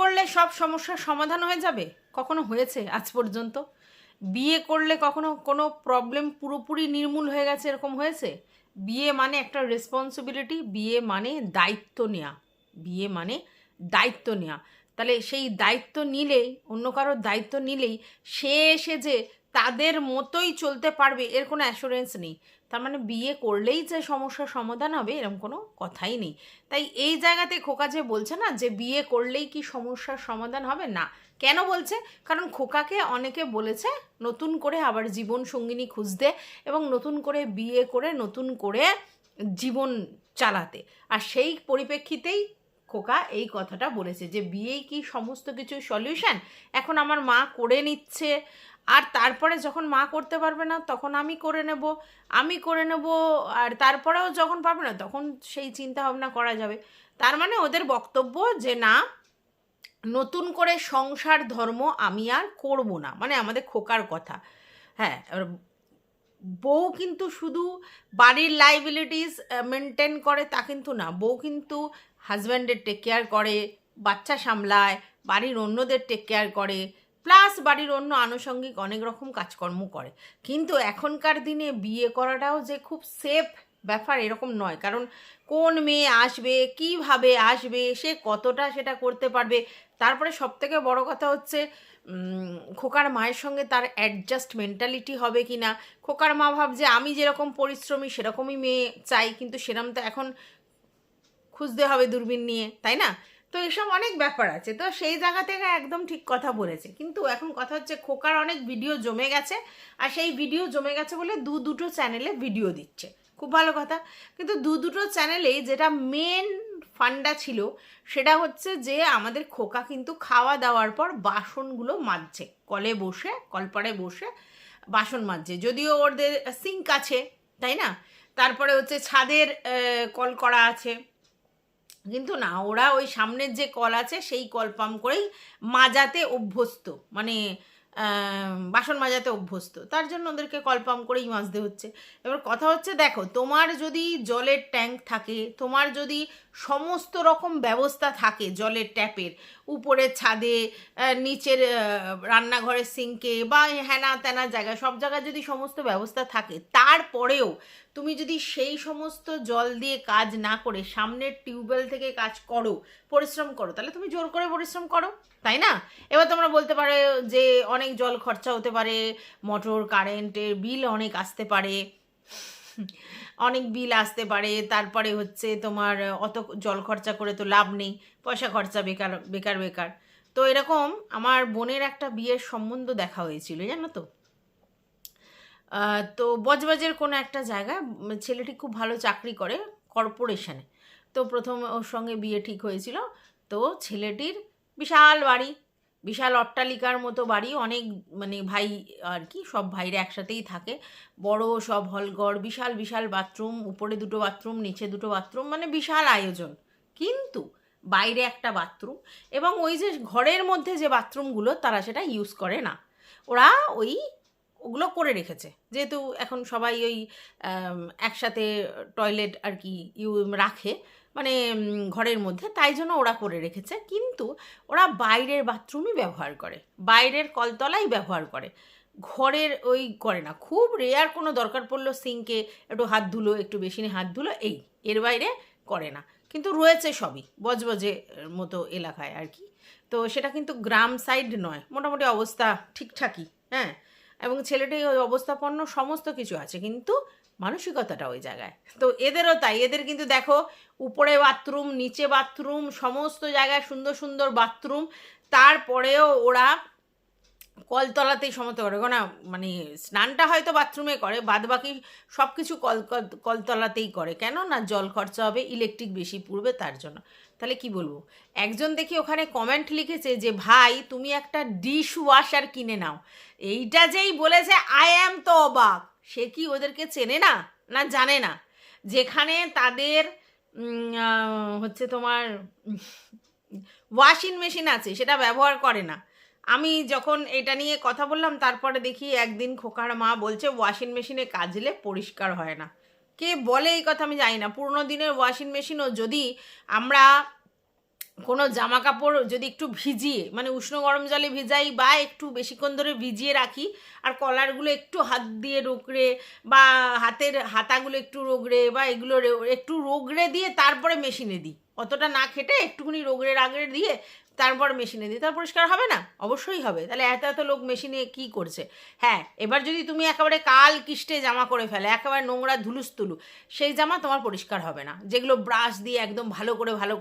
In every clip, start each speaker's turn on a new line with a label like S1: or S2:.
S1: করলে সব সমস্যার সমাধান হয়ে যাবে? কখনো হয়েছে আজ পর্যন্ত? বিয়ে করলে কখনো কোনো প্রবলেম পুরোপুরি নির্মূল হয়ে গেছে এরকম হয়েছে? বিয়ে মানে একটা রেসপন্সিবিলিটি, বিয়ে মানে দায়িত্ব নেওয়া, বিয়ে মানে দায়িত্ব নেওয়া। তাহলে সেই দায়িত্ব নিলেই, অন্য কারোর দায়িত্ব নিলেই সে এসে যে তাদের মতোই চলতে পারবে এর কোনো অ্যাসুরেন্স নেই। তার মানে বিয়ে করলেই যে সমস্যার সমাধান হবে এরকম কোনো কথাই নেই। তাই এই জায়গাতে খোকা যে বলছে না যে বিয়ে করলেই কি সমস্যার সমাধান হবে, না। কেন বলছে? কারণ খোকাকে অনেকে বলেছে নতুন করে আবার জীবন সঙ্গিনী খুঁজতে এবং নতুন করে বিয়ে করে নতুন করে জীবন চালাতে। আর সেই পরিপ্রেক্ষিতেই খোকা এই কথাটা বলেছে যে বিয়েই কি সমস্ত কিছু সলিউশন, এখন আমার মা করে নিচ্ছে, আর তারপরে যখন মা করতে পারবে না তখন আমি করে নেব, আর তারপরেও যখন পারবে না তখন সেই চিন্তা ভাবনা করা যাবে। তার মানে ওদের বক্তব্য যে না, নতুন করে সংসার ধর্ম আমি আর করব না, মানে আমাদের খোকার কথা। হ্যাঁ, এবার বউ কিন্তু শুধু বাড়ির লাইবিলিটিস মেনটেন করে তা কিন্তু না, বউ কিন্তু হাজব্যান্ডের টেক কেয়ার করে, বাচ্চা সামলায়, বাড়ির অন্যদের টেক কেয়ার করে, প্লাস বাড়ির অন্য আনুষঙ্গিক অনেক রকম কাজকর্ম করে। কিন্তু এখনকার দিনে বিয়ে করাটাও যে খুব সেফ ব্যাপার এরকম নয়, কারণ কোন মেয়ে আসবে, কিভাবে আসবে, সে কতটা সেটা করতে পারবে। তারপরে সবথেকে বড় কথা হচ্ছে খোকার মায়ের সঙ্গে তার অ্যাডজাস্ট মেন্টালিটি হবে কি না। খোকার মা ভাবছে আমি যেরকম পরিশ্রমী সেরকমই মেয়ে চাই, কিন্তু সেরকম তো এখন খুঁজতে হবে দূরবীন নিয়ে, তাই না? তো এসব অনেক ব্যাপার আছে, তো সেই জায়গা থেকে একদম ঠিক কথা বলেছে। কিন্তু এখন কথা হচ্ছে খোকার অনেক ভিডিও জমে গেছে, আর সেই ভিডিও জমে গেছে বলে দুটো চ্যানেলে ভিডিও দিচ্ছে, খুব ভালো কথা। কিন্তু দুটো চ্যানেলেই যেটা মেন ফান্ডা ছিল সেটা হচ্ছে যে আমাদের খোকা কিন্তু খাওয়া দাওয়ার পর বাসনগুলো মাজছে, কলপাড়ে বসে বাসন মাজছে, যদিও ওদের সিঙ্ক আছে, তাই না? তারপরে হচ্ছে ছাদের কল করা আছে, কিন্তু না, ওরা ওই সামনের যে কল আছে সেই কল পাম্প করেই মাজাতে অভ্যস্ত, মানে বাসন মাজাতে অভ্যস্ত, তার জন্য ওদেরকে কল পাম্প করেই মাজতে হচ্ছে। এবার কথা হচ্ছে দেখো, তোমার যদি জলের ট্যাঙ্ক থাকে, তোমার যদি সমস্ত রকম ব্যবস্থা থাকে জলের ট্যাপের, উপরে ছাদে, নিচের রান্নাঘরের সিঙ্কে বা হ্যানা ত্যানা জায়গায়, সব জায়গায় যদি সমস্ত ব্যবস্থা থাকে, তারপরেও তুমি যদি সেই সমস্ত জল দিয়ে কাজ না করে সামনের টিউবওয়েল থেকে কাজ করো, পরিশ্রম করো, তাহলে তুমি জোর করে পরিশ্রম করো, তাই না? এবার তোমরা বলতে পারো যে অনেক জল খরচা হতে পারে, মোটর কারেন্টের বিল অনেক আসতে পারে, অনেক বিল আসতে পারে, তারপরে হচ্ছে তোমার অত জল খরচা করে তো লাভ নেই, পয়সা খরচা বেকার বেকার বেকার। তো এরকম আমার বোনের একটা বিয়ের সম্বন্ধ দেখা হয়েছিল, জানো তো। তো বজবজের কোনো একটা জায়গায় ছেলেটি খুব ভালো চাকরি করে কর্পোরেশনে। তো প্রথম ওর সঙ্গে বিয়ে ঠিক হয়েছিল। তো ছেলেটির বিশাল বাড়ি, বিশাল অট্টালিকার মতো বাড়ি, অনেক, মানে ভাই আর কি, সব ভাইরা একসাথেই থাকে, বড় সব হলঘর, বিশাল বিশাল বাথরুম, উপরে দুটো বাথরুম, নিচে দুটো বাথরুম, মানে বিশাল আয়োজন। কিন্তু বাইরে একটা বাথরুম, এবং ওই যে ঘরের মধ্যে যে বাথরুমগুলো তারা সেটা ইউজ করে না, ওরা ওগুলো করে রেখেছে, যেহেতু এখন সবাই ওই একসাথে টয়লেট আর কি রাখে, মানে ঘরের মধ্যে, তাই জন্য ওরা করে রেখেছে। কিন্তু ওরা বাইরের বাথরুমই ব্যবহার করে, বাইরের কলতলাই ব্যবহার করে, ঘরের ওই করে না। খুব রেয়ার কোনো দরকার পড়লো সিঙ্কে একটু হাত ধুলো, একটু বেশি হাত ধুলো, এর বাইরে করে না। কিন্তু রয়েছে সবই বজবজে মতো এলাকায় আর কি। তো সেটা কিন্তু গ্রাম সাইড নয়, মোটামুটি অবস্থা ঠিকঠাকই, হ্যাঁ। এবং ছেলেটি ওই অবস্থাপন্ন সমস্ত কিছু আছে, কিন্তু মানসিকতাটা ওই জায়গায়। তো এদেরও তাই, এদের কিন্তু দেখো উপরে বাথরুম, নিচে বাথরুম, সমস্ত জায়গায় সুন্দর সুন্দর বাথরুম, তারপরেও ওরা কলতলাতেই সমস্ত করে না, মানে স্নানটা হয়তো বাথরুমে করে, বাদ বাকি সব কিছু কলতলাতেই করে। কেন না, জল খরচা হবে, ইলেকট্রিক বেশি পুড়বে, তার জন্য। তাহলে কি বলবো, একজন দেখি ওখানে কমেন্ট লিখেছে যে ভাই তুমি একটা ডিশ ওয়াশার কিনে নাও। এইটা যেই বলেছে আই অ্যাম তো অবাক, সে কি ওদেরকে চেনে না, না জানে না? যেখানে তাদের হচ্ছে তোমার ওয়াশিং মেশিন আছে সেটা ব্যবহার করে না। আমি যখন এটা নিয়ে কথা বললাম, তারপরে দেখি একদিন খোকার মা বলছে ওয়াশিং মেশিনে কাচলে পরিষ্কার হয় না। কে বলে এই কথা আমি জানি না। পুরোনো দিনের ওয়াশিং মেশিনও যদি আমরা কোনো জামা কাপড় যদি একটু ভিজিয়ে মানে উষ্ণ গরম জলে ভিজাই বা একটু বেশিক্ষণ ধরে ভিজিয়ে রাখি আর কলারগুলো একটু হাত দিয়ে রোগড়ে বা হাতের হাতাগুলো একটু রোগড়ে বা এগুলো একটু রোগড়ে দিয়ে তারপরে মেশিনে দিই, অতটা না খেটে একটুখানি রোগড়ে রাগড়ে দিয়ে তারপর মেশিনে দিই, তার পরিষ্কার হবে না? অবশ্যই হবে। তাহলে এত এত লোক মেশিনে কি করছে? হ্যাঁ, এবার যদি তুমি একেবারে কাল কিষ্টে জামা করে ফেলে, একেবারে নোংরা ধুলুস্তুলু, সেই জামা তোমার পরিষ্কার হবে না, যেগুলো ব্রাশ দিয়ে একদম ভালো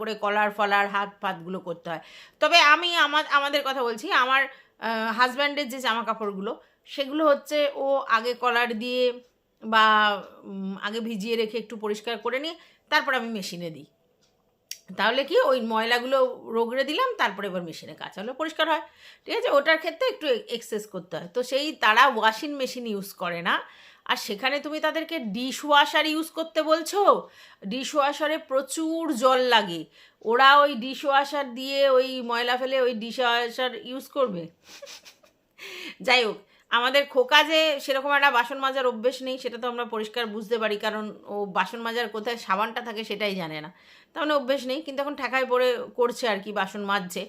S1: করে কলার ফলার হাত পাতগুলো করতে হয়। তবে আমি আমাদের কথা বলছি, আমার হাজব্যান্ডের যে জামা কাপড়গুলো সেগুলো হচ্ছে ও আগে কলার দিয়ে বা আগে ভিজিয়ে রেখে একটু পরিষ্কার করে নিয়ে তারপর আমি মেশিনে দিই। তাহলে কি ওই ময়লাগুলো রগড়ে দিলাম, তারপরে এবার মেশিনে কাচা হলো, পরিষ্কার হয়। ঠিক আছে, ওটার ক্ষেত্রে একটু এক্সেস করতে হয়। তো সেই তারা ওয়াশিং মেশিন ইউজ করে না, আর সেখানে তুমি তাদেরকে ডিশ ওয়াশার ইউজ করতে বলছো। ডিশ ওয়াশারে প্রচুর জল লাগে, ওরা ওই ডিশ ওয়াশার দিয়ে ওই ময়লা ফেলে ওই ডিশ ওয়াশার ইউজ করবে? যাই হোক, আমাদের খোকা যে সেরকম একটা বাসন মাজার অভ্যেস নেই সেটা তো আমরা পরিষ্কার বুঝতে পারি, কারণ ও বাসন মাজার কোথায় সাবানটা থাকে সেটাই জানে না, তার মানে অভ্যেস নেই। কিন্তু এখন ঠেকায় পড়ে করছে আর কি, বাসন মাজছে।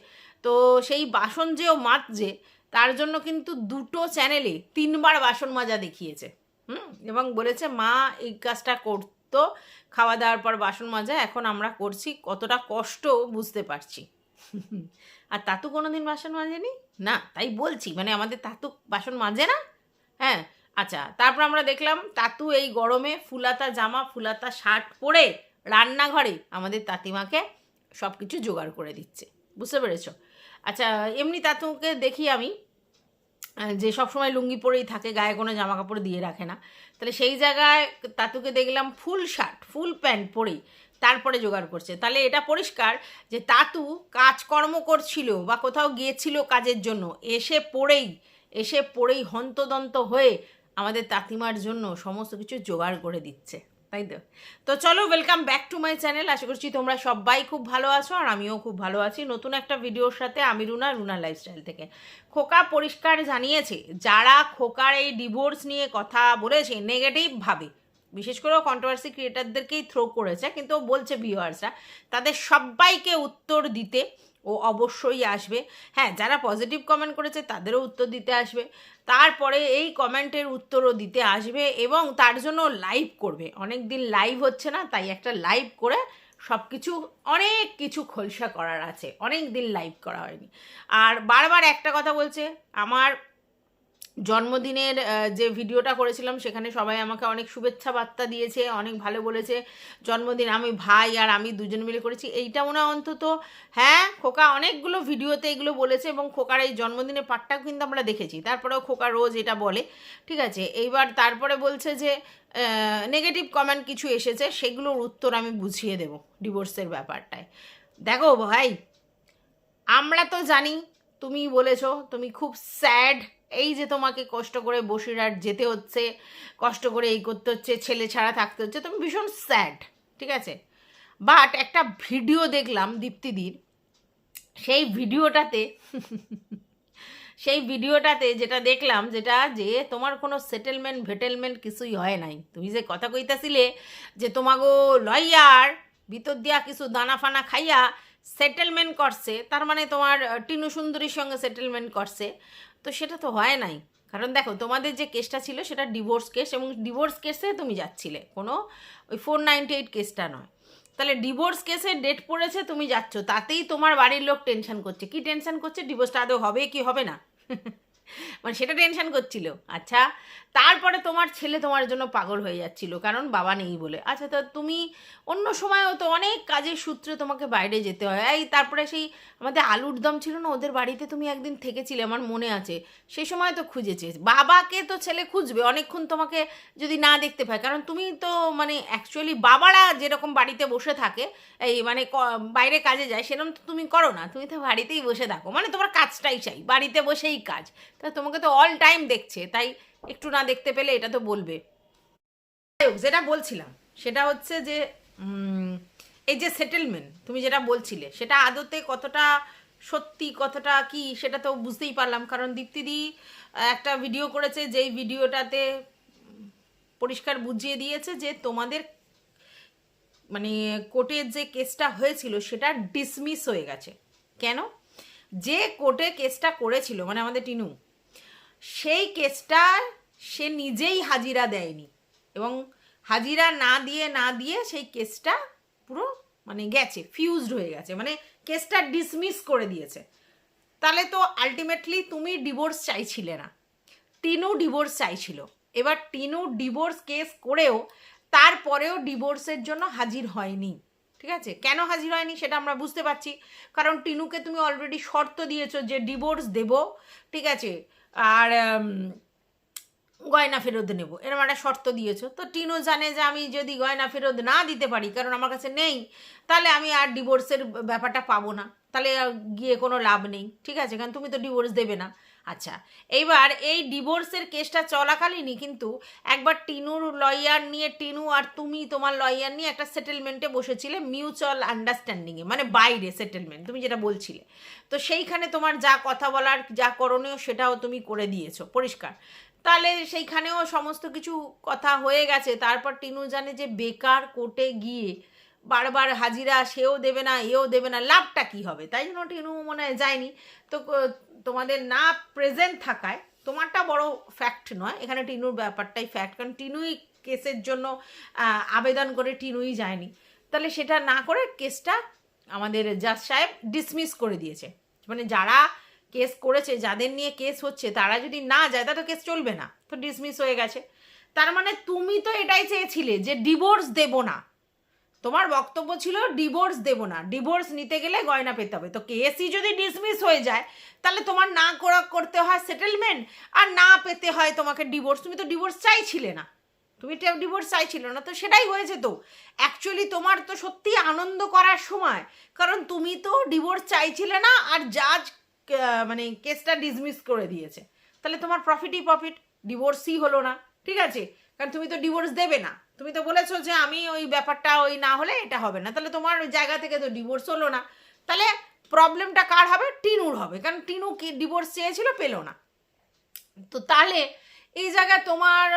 S1: তো সেই বাসন যে ও মাজছে তার জন্য কিন্তু 2টো চ্যানেলে 3বার বাসন মাজা দেখিয়েছে। এবং বলেছে মা এই কাজটা করতো খাওয়া দাওয়ার পর বাসন মাজা, এখন আমরা করছি, কতটা কষ্ট বুঝতে পারছি। আর তাতু কোনোদিন বাসন মাজেনি না, তাই বলছি, মানে আমাদের তাতু বাসন মাজে না। হ্যাঁ, আচ্ছা, তারপর আমরা দেখলাম তাতু এই গরমে ফুলাতা জামা ফুলাতা শার্ট পরে রান্নাঘরে আমাদের তাতিমাকে সব কিছু জোগাড় করে দিচ্ছে, বুঝতে পেরেছো? আচ্ছা, এমনি তাতুকে দেখি আমি যে সবসময় লুঙ্গি পরেই থাকে, গায়ে কোনো জামা কাপড় দিয়ে রাখে না, তাহলে সেই জায়গায় তাতুকে দেখলাম ফুল শার্ট ফুল প্যান্ট পরেই তারপরে জোগাড় করছে। তাহলে এটা পরিষ্কার যে তাতু কাজকর্ম করছিল বা কোথাও গিয়েছিল কাজের জন্য, এসে পড়েই হন্তদন্ত হয়ে আমাদের তাতিমার জন্য সমস্ত কিছু জোগাড় করে দিচ্ছে, তাই তো? তো চলো, welcome back to my channel. আশা করছি তোমরা সবাই খুব ভালো আছো আর আমিও খুব ভালো আছি। নতুন একটা ভিডিওর সাথে আমি রুনা লাইফস্টাইল থেকে। খোকা পরিষ্কার জানিয়েছে, যারা খোকার এই ডিভোর্স নিয়ে কথা বলেছে নেগেটিভভাবে, বিশেষ করে কন্ট্রোভার্সি ক্রিয়েটারদেরকেই থ্রো করেছে, কিন্তু ও বলছে ভিউয়ার্সরা তাদের সবাইকে উত্তর দিতে ও অবশ্যই আসবে। হ্যাঁ, যারা পজিটিভ কমেন্ট করেছে তাদেরও উত্তর দিতে আসবে, তারপরে এই কমেন্টের উত্তরও দিতে আসবে এবং তার জন্য লাইভ করবে। অনেক দিন লাইভ হচ্ছে না, তাই একটা লাইভ করে সব কিছু অনেক কিছু খোলসা করার আছে, অনেক দিন লাইভ করা হয়নি। আর বারবার একটা কথা বলছে, আমার জন্মদিনের যে ভিডিওটা করেছিলাম সেখানে সবাই আমাকে অনেক শুভেচ্ছা বার্তা দিয়েছে, অনেক ভালো বলেছে। জন্মদিন আমি ভাই আর আমি দুজন মিলে করেছি, এইটা মনে হয় অন্তত, হ্যাঁ খোকা অনেকগুলো ভিডিওতে এগুলো বলেছে এবং খোকার এই জন্মদিনের পার্টটাও কিন্তু আমরা দেখেছি। তারপরেও খোকা রোজ এটা বলে, ঠিক আছে। এইবার তারপরে বলছে যে নেগেটিভ কমেন্ট কিছু এসেছে, সেগুলোর উত্তর আমি বুঝিয়ে দেব ডিভোর্সের ব্যাপারটায়। দেখো ভাই, আমরা তো জানি তুমি বলেছো তুমি খুব স্যাড, এই যে তোমাকে কষ্ট করে বসিরহাট যেতে হচ্ছে, কষ্ট করে এই করতে হচ্ছে, ছেলে ছাড়া থাকতে হচ্ছে, তুমি ভীষণ স্যাড, ঠিক আছে। বাট একটা ভিডিও দেখলাম দীপ্তিদির, সেই ভিডিওটাতে যেটা দেখলাম, যেটা যে তোমার কোনো সেটেলমেন্ট কিছুই হয় নাই। তুমি যে কথা কইতাছিলে যে তোমাগো লয়ার ভিতর দিয়া কিছু দানা ফানা খাইয়া সেটেলমেন্ট করছে, তার মানে তোমার টিনু সুন্দরীর সঙ্গে সেটেলমেন্ট করছে, তো সেটা তো হয় নাই। কারণ দেখো, তোমাদের যে কেসটা ছিল সেটা ডিভোর্স কেস, এবং ডিভোর্স কেসে তুমি যাচ্ছিলে, কোনো ওই 498 কেসটা নয়। তাহলে ডিভোর্স কেসের ডেট পড়েছে, তুমি যাচ্ছ, তাতেই তোমার বাড়ির লোক টেনশন করছে। কি টেনশন করছে? ডিভোর্সটা আদৌ হবে কি হবে না, মানে সেটা টেনশন করছিল। আচ্ছা, তারপরে তোমার ছেলে তোমার জন্য পাগল হয়ে যাচ্ছিল, কারণ বাবা নেই বলে। আচ্ছা, তো তুমি অন্য সময়ও তো অনেক কাজের সূত্রে তোমাকে বাইরে যেতে হয়। এই তারপরে সেই আমাদের আলুর দম ছিল না, ওদের বাড়িতে তুমি একদিন থেকেছিলে, আমার মনে আছে, সেই সময় তো খুঁজেছে। বাবাকে তো ছেলে খুঁজবে অনেকক্ষণ তোমাকে যদি না দেখতে পায়, কারণ তুমি তো মানে অ্যাকচুয়ালি বাবারা যেরকম বাড়িতে বসে থাকে, এই মানে বাইরে কাজে যায়, সেরকম তো তুমি করো না, তুমি তো বাড়িতেই বসে থাকো, মানে তোমার কাজটাই চাই, বাড়িতে বসেই কাজ। তা তোমাকে তো অল টাইম দেখছে, তাই একটু না দেখতে পেলে এটা তো বলবে। যেটা বলছিলাম সেটা হচ্ছে যে এই যে সেটেলমেন্ট তুমি যেটা বলছিলে, সেটা আদতে কতটা সত্যি কতটা কি সেটা তো বুঝতেই পারলাম, কারণ দীপ্তিদি একটা ভিডিও করেছে, যেই ভিডিওটাতে পরিষ্কার বুঝিয়ে দিয়েছে যে তোমাদের মানে কোর্টের যে কেসটা হয়েছিল সেটা ডিসমিস হয়ে গেছে। কেন? যে কোর্টে কেসটা করেছিল মানে আমাদের টিনু, সেই কেসটা সে নিজেই হাজিরা দেয়নি, এবং হাজিরা না দিয়ে সেই কেসটা পুরো মানে গেছে, ফিউজড হয়ে গেছে, মানে কেসটা ডিসমিস করে দিয়েছে। তাহলে তো আলটিমেটলি তুমি ডিভোর্স চাইছিলে না, টিনু ডিভোর্স চাইছিল। এবার টিনু ডিভোর্স কেস করেও তারপরেও ডিভোর্সের জন্য হাজির হয়নি। ঠিক আছে, কেন হাজির হয়নি সেটা আমরা বুঝতে পারছি, কারণ টিনুকে তুমি অলরেডি শর্ত দিয়েছো যে ডিভোর্স দেব, ঠিক আছে, আর গয়না ফেরত নেব, এরকম একটা শর্ত দিয়েছো। তো টিনু জানে যে আমি যদি গয়না ফেরত না দিতে পারি, কারণ আমার কাছে নেই, তাহলে আমি আর ডিভোর্সের ব্যাপারটা পাবো না, তাহলে গিয়ে কোনো লাভ নেই। ঠিক আছে, কারণ তুমি তো ডিভোর্স দেবে না। আচ্ছা, এইবার এই ডিভোর্সের কেসটা চলাকালীনই কিন্তু একবার টিনুর লয়ার নিয়ে, টিনু আর তুমি তোমার লয়ার নিয়ে একটা সেটেলমেন্টে বসেছিলে, মিউচুয়াল আন্ডারস্ট্যান্ডিংয়ে, মানে বাইরে সেটেলমেন্ট তুমি যেটা বলছিলে। তো সেইখানে তোমার যা কথা বলার, যা করণীয় সেটাও তুমি করে দিয়েছো পরিষ্কার। তাহলে সেইখানেও সমস্ত কিছু কথা হয়ে গেছে। তারপর টিনু জানে যে বেকার কোর্টে গিয়ে বারবার হাজিরা সেও দেবে না এও দেবে না, লাভটা কী হবে, তাই জন্য টিনু মনে হয় যায়নি। তো তোমাদের না প্রেজেন্ট থাকায়, তোমারটা বড় ফ্যাক্ট নয় এখানে, টিনুর ব্যাপারটাই ফ্যাক্ট, কারণ টিনুই কেসের জন্য আবেদন করে টিনুই যায়নি। তাহলে সেটা না করে কেসটা আমাদের জাজ সাহেব ডিসমিস করে দিয়েছে। মানে যারা কেস করেছে, যাদের নিয়ে কেস হচ্ছে, তারা যদি না যায় তাহলে তো কেস চলবে না, তো ডিসমিস হয়ে গেছে। তার মানে তুমি তো এটাই চেয়েছিলে যে ডিভোর্স দেব না, তোমার বক্তব্য ছিল ডিভোর্স দেব না, ডিভোর্স নিতে গেলে গয়না পেতে হবে। তো কেসই যদি ডিসমিস হয়ে যায় তাহলে তোমার না করতে হয় সেটেলমেন্ট, আর না পেতে হয় তোমাকে ডিভোর্স। তুমি তো ডিভোর্স চাইছিলে না, তুমি ডিভোর্স চাইছিল না, তো সেটাই হয়েছে। তো অ্যাকচুয়ালি তোমার তো সত্যি আনন্দ করার সময়, কারণ তুমি তো ডিভোর্স চাইছিলে না, আর জাজ মানে কেসটা ডিসমিস করে দিয়েছে। তাহলে তোমার প্রফিটই প্রফিট, ডিভোর্সই হলো না। ঠিক আছে, কারণ তুমি তো ডিভোর্স দেবে না, তুমি তো বলেছো যে আমি ওই ব্যাপারটা ওই না হলে এটা হবে না, তাহলে তোমার ওই জায়গা থেকে তো ডিভোর্স হলো না। তাহলে প্রবলেমটা কার হবে? টিনুর হবে, কারণ টিনু কি ডিভোর্স চেয়েছিল, পেলো না। তো তাহলে এই জায়গায় তোমার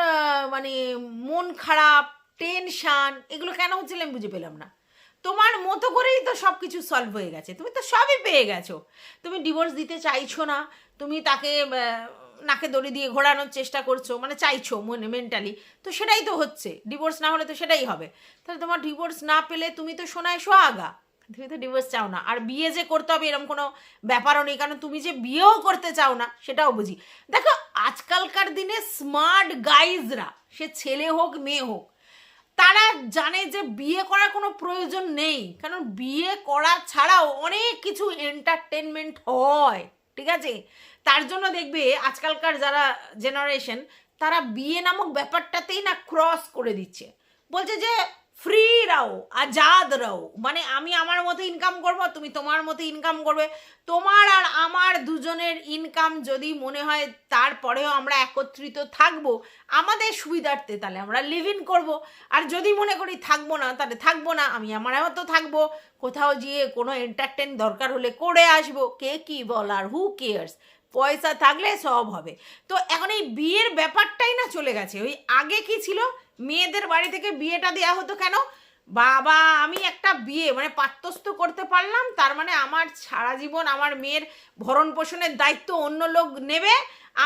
S1: মানে মন খারাপ, টেনশান, এগুলো কেন হচ্ছিল আমি বুঝে পেলাম না। তোমার মতো করেই তো সব কিছু সলভ হয়ে গেছে, তুমি তো সবই পেয়ে গেছো। তুমি ডিভোর্স দিতে চাইছো না, তুমি তাকে নাকে দড়ি দিয়ে ঘোরানোর চেষ্টা করছো, মানে চাইছো মনে মেন্টালি, তো সেটাই তো হচ্ছে। ডিভোর্স না হলে তো সেটাই হবে। তাহলে তোমার ডিভোর্স না পেলে তুমি তো সোনায় সোহাগা, তুমি তো ডিভোর্স চাও না। আর বিয়ে যে করতে হবে এরকম কোনো ব্যাপারও নেই, কারণ তুমি যে বিয়েও করতে চাও না সেটাও বুঝি। দেখো আজকালকার দিনে স্মার্ট গাইজরা, সে ছেলে হোক মেয়ে হোক, তারা জানে যে বিয়ে করার কোনো প্রয়োজন নেই, কারণ বিয়ে করা ছাড়াও অনেক কিছু এন্টারটেনমেন্ট হয়। ঠিক আছে, তার জন্য দেখবে আজকালকার যারা জেনারেশন, তারা বিয়ে নামক ব্যাপারটাতেই না ক্রস করে দিচ্ছে, বলছে যে ফ্রি রাও, আজাদ রাও, মানে আমি আমার মতো ইনকাম করব, তুমি তোমার মতো ইনকাম করবে, তোমার আর আমার দুজনের ইনকাম যদি মনে হয় তারপরেও আমরা একত্রিত থাকবো আমাদের সুবিধার্থে, তাহলে আমরা লিভ ইন করবো। আর যদি মনে করি থাকবো না, তাহলে থাকবো না, আমি আমার মতো থাকবো, কোথাও গিয়ে কোনো এন্টারটেন দরকার হলে করে আসবো, কে কি বলার, হু কেয়ার্স, পয়সা থাকলে সব হবে। তো এখন এই বিয়ের ব্যাপারটাই না চলে গেছে। ওই আগে কি ছিল, মেয়েদের বাড়ি থেকে বিয়েটা দেওয়া হতো কেন, বাবা আমি একটা বিয়ে মানে পাত্রস্থ করতে পারলাম, তার মানে আমার সারা জীবন আমার মেয়ের ভরণ পোষণের দায়িত্ব অন্য লোক নেবে,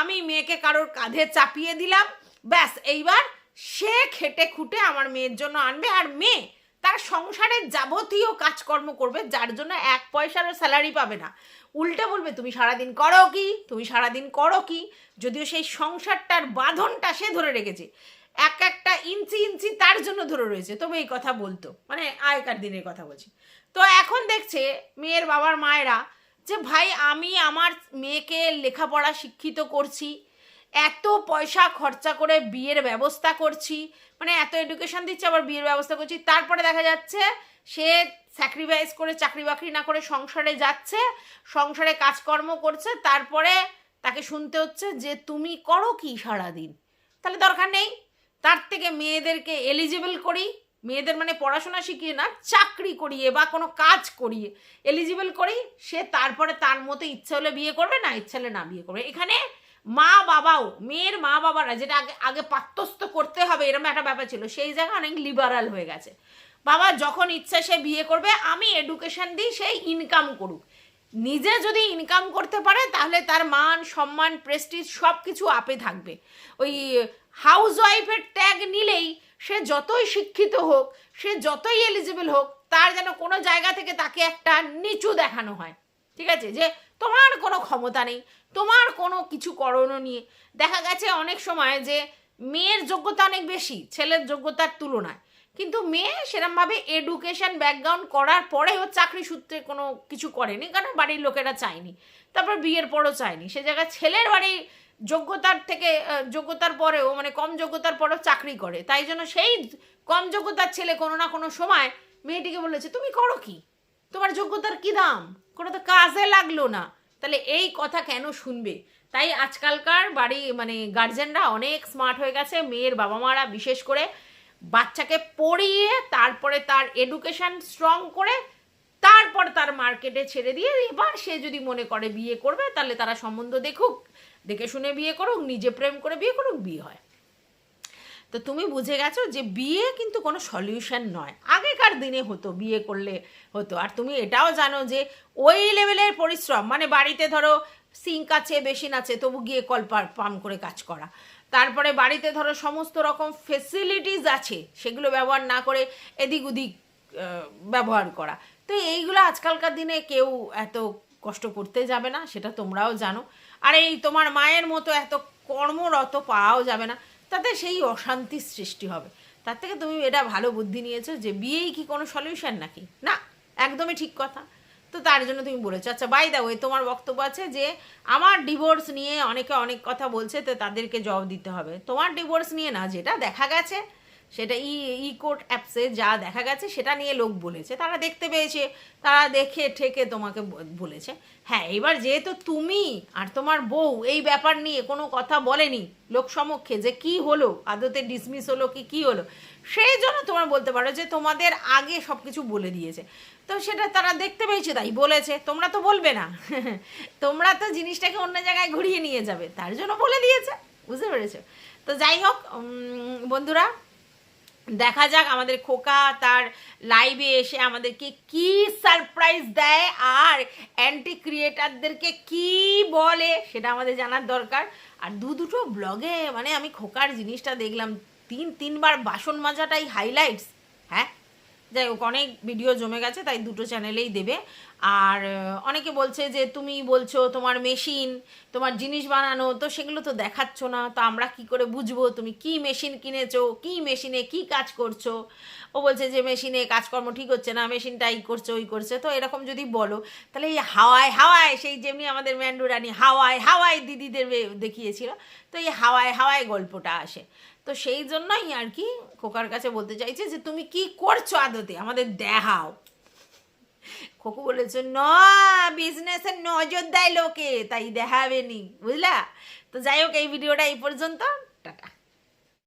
S1: আমি মেয়েকে কারোর কাঁধে চাপিয়ে দিলাম, ব্যাস এইবার সে খেটে খুঁটে আমার মেয়ের জন্য আনবে, আর মেয়ে তার সংসারের যাবতীয় কাজকর্ম করবে, যার জন্য এক পয়সারও স্যালারি পাবে না। উল্টে বলবে তুমি সারাদিন করো কি, তুমি সারাদিন করো কি, যদিও সেই সংসারটার বাঁধনটা সে ধরে রেখেছে, এক একটা ইঞ্চি ইঞ্চি তার জন্য ধরে রয়েছে, তবে এই কথা বলতো, মানে আগেকার দিনের কথা বলছি। তো এখন দেখছে মেয়ের বাবার মায়েরা যে ভাই আমি আমার মেয়েকে লেখাপড়া শিক্ষিত করছি, এত পয়সা খরচা করে বিয়ের ব্যবস্থা করছি, মানে এত এডুকেশন দিচ্ছে, আবার বিয়ের ব্যবস্থা করছি, তারপরে দেখা যাচ্ছে সে স্যাক্রিফাইস করে চাকরি বাকরি না করে সংসারে যাচ্ছে, সংসারে কাজকর্ম করছে, তারপরে তাকে শুনতে হচ্ছে যে তুমি করো কি সারাদিন। তাহলে দরকার নেই, তার থেকে মেয়েদেরকে এলিজিবল করি, মেয়েদের মানে পড়াশোনা শিখিয়ে না, চাকরি করিয়ে বা কোনো কাজ করিয়ে এলিজিবল করি, সে তারপরে তার মতো ইচ্ছে হলে বিয়ে করবে, না ইচ্ছে হলে না বিয়ে করবে। এখানে মা বাবাও, মেয়ের মা বাবারা, যেটা আগে আগে পাত্রস্থ করতে হবে এরকম একটা ব্যাপার ছিল, সেই জায়গায় অনেক লিবারাল হয়ে গেছে। বাবা যখন ইচ্ছা সে বিয়ে করবে, আমি এডুকেশন দিই, সেই ইনকাম করুক। নিজে যদি ইনকাম করতে পারে তাহলে তার মান সম্মান প্রেস্টিজ সব কিছু আপে থাকবে। ওই হাউস ওয়াইফের ট্যাগ নিলেই সে যতই শিক্ষিত হোক, সে যতই এলিজিবল হোক, তার যেন কোনো জায়গা থেকে তাকে একটা নিচু দেখানো হয়। ঠিক আছে, যে তোমার কোনো ক্ষমতা নেই, তোমার কোনো কিছু করণীয় নিয়ে। দেখা গেছে অনেক সময় যে মেয়ের যোগ্যতা অনেক বেশি ছেলের যোগ্যতার তুলনায়, কিন্তু মেয়ে সেরমভাবে এডুকেশন ব্যাকগ্রাউন্ড করার পরেও চাকরি সূত্রে কোনো কিছু করেনি, কারণ বাড়ির লোকেরা চায়নি, তারপর বিয়ের পরও চায়নি। সে জায়গায় ছেলের বাড়ির যোগ্যতার থেকে যোগ্যতার পরেও, মানে কম যোগ্যতার পরেও চাকরি করে। তাই জন্য সেই কম যোগ্যতার ছেলে কোনো না কোনো সময় মেয়েটিকে বলেছে তুমি করো কি, তোমার যোগ্যতার কি দাম, কোনো তো কাজে লাগলো না। তাহলে এই কথা কেন শুনবে? তাই আজকালকার বাড়ি মানে গার্জেনরা অনেক স্মার্ট হয়ে গেছে। মেয়ের বাবা মারা বিশেষ করে বাচ্চাকে পড়িয়ে তারপরে তার এডুকেশন স্ট্রং করে তারপর তার মার্কেটে ছেড়ে দিয়ে, এবার সে যদি মনে করে বিয়ে করবে তাহলে তারা সম্বন্ধ দেখুক, দেখে শুনে বিয়ে করুক, নিজে প্রেম করে বিয়ে করুক, বিয়ে হয়। তো তুমি বুঝে গেছো যে বিয়ে কিন্তু কোনো সলিউশন নয়। আগেকার দিনে হতো, বিয়ে করলে হতো। আর তুমি এটাও জানো যে ওই লেভেলের পরিশ্রম, মানে বাড়িতে ধরো সিঙ্ক আছে, বেসিন আছে, তবু গিয়ে কল পাম্প করে কাজ করা, তারপরে বাড়িতে ধরো সমস্ত রকম ফেসিলিটিস আছে, সেগুলো ব্যবহার না করে এদিক ওদিক ব্যবহার করা। তো এইগুলো আজকালকার দিনে কেউ এত কষ্ট করতে যাবে না, সেটা তোমরাও জানো। আর এই তোমার মায়ের মতো এত কর্মরত পাওয়াও যাবে না, তাতে সেই অশান্তির সৃষ্টি হবে। তার থেকে তুমি এটা ভালো বুদ্ধি নিয়েছো যে বিয়েই কি কোনো সলিউশন নাকি? না, একদমই ঠিক কথা। তো তার জন্য তুমি বলেছো। আচ্ছা, বাই দা ওয়ে, তোমার বক্তব্য আছে যে আমার ডিভোর্স নিয়ে অনেকে অনেক কথা বলছে, তো তাদেরকে জবাব দিতে হবে। তোমার ডিভোর্স নিয়ে না, যেটা দেখা গেছে সেটা ই কোর্ট অ্যাপসে যা দেখা গেছে সেটা নিয়ে লোক বলেছে, তারা দেখতে পেয়েছে, তারা দেখে ঠেকে তোমাকে বলেছে। হ্যাঁ, এবার যেহেতু তুমি আর তোমার বউ এই ব্যাপার নিয়ে কোনো কথা বলেনি লোক সমক্ষে যে কি হলো, আদতে ডিসমিস হলো কি কী হলো, সেই জন্য তোমার বলতে পারো যে তোমাদের আগে সব কিছু বলে দিয়েছে। তো সেটা তারা দেখতে পেয়েছে তাই বলেছে, তোমরা তো বলবে না। তোমরা তো জিনিসটাকে অন্য জায়গায় ঘুরিয়ে নিয়ে যাবে, তার জন্য বলে দিয়েছে। বুঝতে পেরেছো? তো যাই হোক বন্ধুরা, দেখা যাক আমাদের খোকা তার লাইভে এসে আমাদেরকে কি সারপ্রাইজ দেয় আর অ্যান্টি ক্রিয়েটারদেরকে কি বলে, সেটা আমাদের জানার দরকার। আর দুটো ব্লগে মানে আমি খোকার জিনিসটা দেখলাম, তিনবার বাসন মাজাটাই হাইলাইটস। হ্যাঁ, যাই হোক, অনেক ভিডিও জমে গেছে, তাই দুটো চ্যানেলেই দেবে। আর অনেকে বলছে যে তুমি বলছো তোমার মেশিন, তোমার জিনিস বানানো, তো সেগুলো তো দেখাচ্ছ না, তো আমরা কি করে বুঝবো তুমি কি মেশিন কিনেছো, কি মেশিনে কি কাজ করছো। ও বলছে যে মেশিনে কাজকর্ম ঠিক হচ্ছে না, মেশিনটা এই করছে ওই করছে। তো এরকম যদি বলো তাহলে এই হাওয়ায় হাওয়ায়, সেই যেমনি আমাদের ম্যান্ডু রানী হাওয়ায় হাওয়ায় দিদিদের দেখিয়েছিল, তো এই হাওয়ায় হাওয়ায় গল্পটা আসে। তো সেই জন্যই আর কি খোকার কাছে বলতে চাইছে যে তুমি কি করছো আদতে, আমাদের দেখাও। খোকু বলেছে না, বিজনেসের নজর দেয় লোকে, তাই দেখাবে নি, বুঝলা? তো যাই হোক, এই ভিডিওটা এই পর্যন্ত, টাটা।